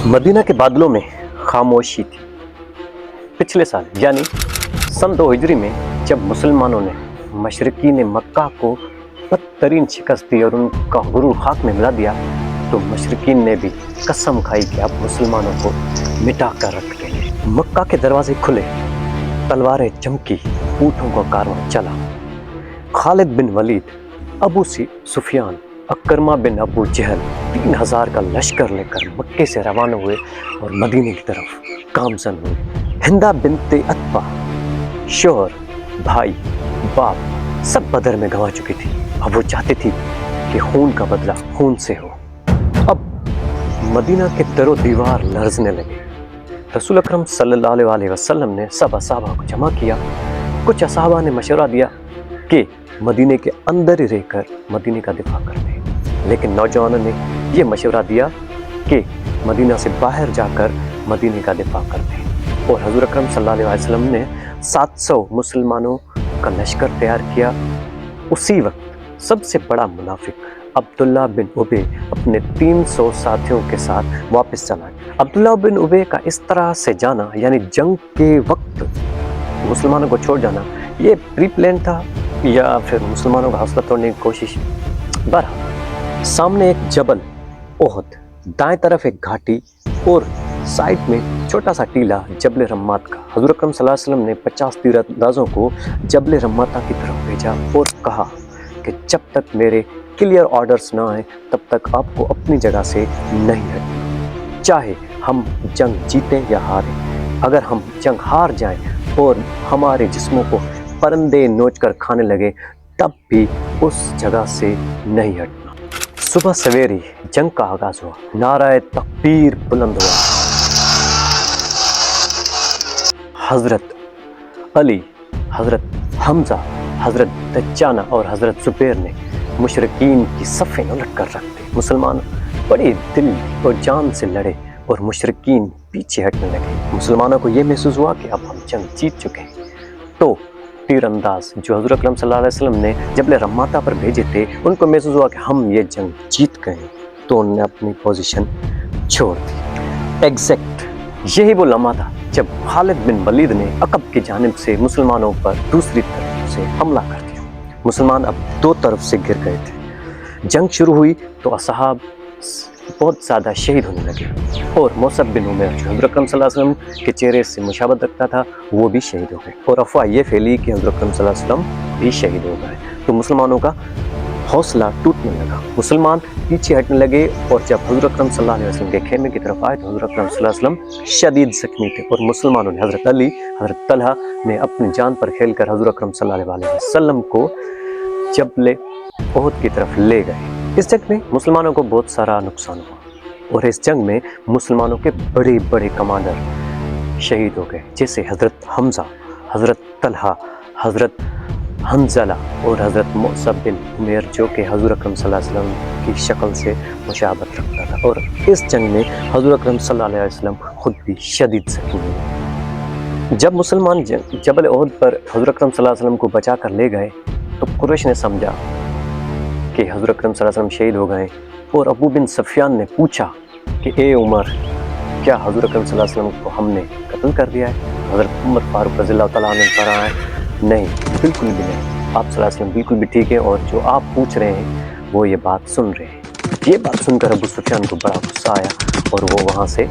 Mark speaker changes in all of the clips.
Speaker 1: Medina के बादलों में खामोशी थी। पिछले साल यानी सन 2 हिजरी में जब मुसलमानों ने मशरकीन मक्का को बदतरीन शिकस्त दी और उनका गुरूर खाक में मिला दिया, तो मशरकीन ने भी कसम खाई कि अब मुसलमानों को मिटा कर रख देंगे। मक्का के दरवाजे खुले, तलवारें चमकी, ऊँटों का कारवां चला। खालिद बिन वलीद, अबू सुफियान, अकरमा बिन अबू जहल 3000 का लश्कर लेकर मक्के से रवाना हुए और मदीने की तरफ गामजन हुए। हिंदा बिनते अतबा, शोहर, भाई, बाप सब बदर में गंवा चुकी थी। अब वो चाहती थी कि खून का बदला खून से हो। अब मदीना के दरो दीवार लरजने लगे। रसूल अकरम सल्लल्लाहु अलैहि वसल्लम ने सब असहाबा को जमा किया। कुछ असहाबा ने मशवरा दिया कि मदीने के अंदर ही रहकर मदीने का दिफा करते हैं, लेकिन नौजवानों ने यह मशवरा दिया कि मदीना से बाहर जाकर मदीने का दिफा करते हैं। और हज़ूर अकरम सल्लल्लाहु अलैहि वसल्लम ने 700 मुसलमानों का लश्कर तैयार किया। उसी वक्त सबसे बड़ा मुनाफिक अब्दुल्ला बिन उबे अपने 300 साथियों के साथ वापस चला गया। अब्दुल्ला बिन उबे का इस तरह से जाना, यानी जंग के वक्त मुसलमानों को छोड़ जाना, ये प्री प्लान था या फिर मुसलमानों का हौसला तोड़ने की कोशिश। बहरहाल सामने एक जबल ओहद, दाएं तरफ एक घाटी और साइड में छोटा सा टीला जबल रम्मात का। हज़ूर अकरम सल्लल्लाहु अलैहि वसल्लम ने 50 तीरंदाजों को जबल रम्माता की तरफ भेजा और कहा कि जब तक मेरे क्लियर ऑर्डर्स ना आए तब तक आपको अपनी जगह से नहीं हटना, चाहे हम जंग जीतें या हारें। अगर हम जंग हार जाएं और हमारे जिस्मों को परिंदे नोच कर खाने लगे, तब भी उस जगह से नहीं हटना। सुबह सवेरे जंग का आगाज हुआ। नाराए तकबीर बुलंद हुआ। हजरत अली, हजरत हमजा, हजरत दज्जाना और हजरत जुबैर ने मुशरिकीन की सफ़ें उलट कर रख दी। मुसलमान बड़ी दिल और जान से लड़े और मुशरिकीन पीछे हटने लगे। मुसलमानों को यह महसूस हुआ कि अब हम जंग जीत चुके हैं। तो तीरंदाज जो हज़रत अकरम सल्लल्लाहु अलैहि वसल्लम ने जबल रम्माता पर भेजे थे, उनको महसूस हुआ कि हम ये जंग जीत गए, तो उन्होंने अपनी पोजीशन छोड़ दी। एग्जैक्ट यही वो लम्हा था जब खालिद बिन वलीद ने अकब की जानिब से मुसलमानों पर दूसरी तरफ से हमला कर दिया। मुसलमान अब दो तरफ से गिर गए थे। जंग शुरू हुई तो असहाब बहुत ज़्यादा शहीद होने लगे और मौसब बिन उमैर जो हज़रत अकरम सल्लल्लाहु अलैहि वसल्लम के चेहरे से मुशाबहत रखता था, वो भी शहीद हो गए। और अफवाह ये फैली कि हज़रत अकरम सल्लल्लाहु अलैहि वसल्लम भी शहीद हो गए। तो मुसलमानों का हौसला टूटने लगा। मुसलमान पीछे हटने लगे और जब हज़रत अकरम सल्लल्लाहु अलैहि वसल्लम के खेमे की तरफ आए तो हज़रत अकरम सल्लल्लाहु अलैहि वसल्लम शदीद ज़ख्मी थे और मुसलमानों ने हज़रत अली, हज़रत तलहा ने अपनी जान पर खेलकर हज़रत अकरम सल्लल्लाहु अलैहि वसल्लम को जबल ओहद की तरफ ले गए। इस जंग में मुसलमानों को बहुत सारा नुकसान हुआ और इस जंग में मुसलमानों के बड़े बड़े कमांडर शहीद हो गए, जैसे हज़रत हमजा, हज़रत तलहा, हज़रत हंज़ला और हज़रत मौसब बिन उमैर, जो कि हज़ूर अकरम सल्लल्लाहु अलैहि वसल्लम की शक्ल से मुशाबहत रखता था। और इस जंग में हज़ूर अकरम सल्लल्लाहु अलैहि वसल्लम खुद भी शदीद ज़ख्मी हुए। जब मुसलमान जबल ओहद पर हज़ूर अकरम सल्लल्लाहु अलैहि वसल्लम को बचा कर ले गए तो कुरैश ने समझा कि हज़ूर अकरम सल्लल्लाहु अलैहि वसल्लम शहीद हो गए और अबू बिन सफियान ने पूछा कि ए उमर, क्या हज़ूर अकरम सल्लल्लाहु अलैहि वसल्लम को हमने कत्ल कर दिया है? हज़रत उमर फारूक रज़ियल्लाहु तआला अन्हु ने फरमाया, नहीं, बिल्कुल भी नहीं, आप सल्लल्लाहु अलैहि वसल्लम बिल्कुल भी ठीक है और जो आप पूछ रहे हैं वो ये बात सुन रहे हैं। ये बात सुनकर अबू सुफियान को बड़ा गुस्सा आया और वो वहाँ से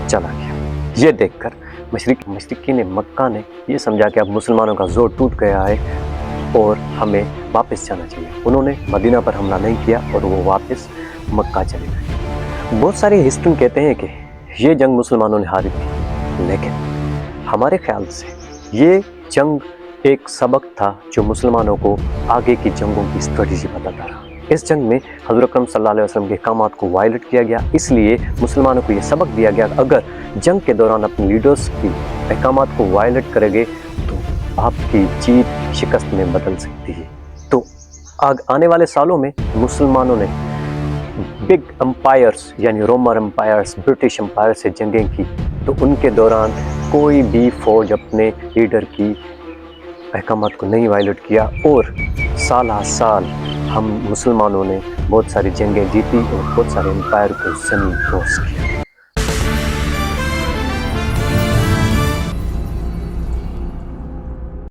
Speaker 1: चला गया। ये देखकर मुशरिकीन मक्का ने ये समझा कि अब मुसलमानों का जोर टूट गया है और हमें वापस जाना चाहिए। उन्होंने मदीना पर हमला नहीं किया और वो वापस मक्का चले गए। बहुत सारे हिस्ट्री कहते हैं कि ये जंग मुसलमानों ने हारी थी, लेकिन हमारे ख्याल से ये जंग एक सबक था जो मुसलमानों को आगे की जंगों की स्ट्रेटजी बताता रहा। इस जंग में हज़रत अकरम सल्लल्लाहु अलैहि वसल्लम के अहकामात को वायलेट किया गया, इसलिए मुसलमानों को ये सबक दिया गया अगर जंग के दौरान अपने लीडर्स की अहकामात को वायलेट करेंगे तो आपकी जीत शिकस्त में बदल सकती है। तो आने वाले सालों में मुसलमानों ने बिग एम्पायर्स यानी रोमन एम्पायर्स, ब्रिटिश एम्पायर से जंगें की, तो उनके दौरान कोई भी फौज अपने लीडर की अहकामात को नहीं वायलेट किया और साल साल हम मुसलमानों ने बहुत सारी जंगें जीती और बहुत सारे एम्पायर को ज़मीन दोस्त किया।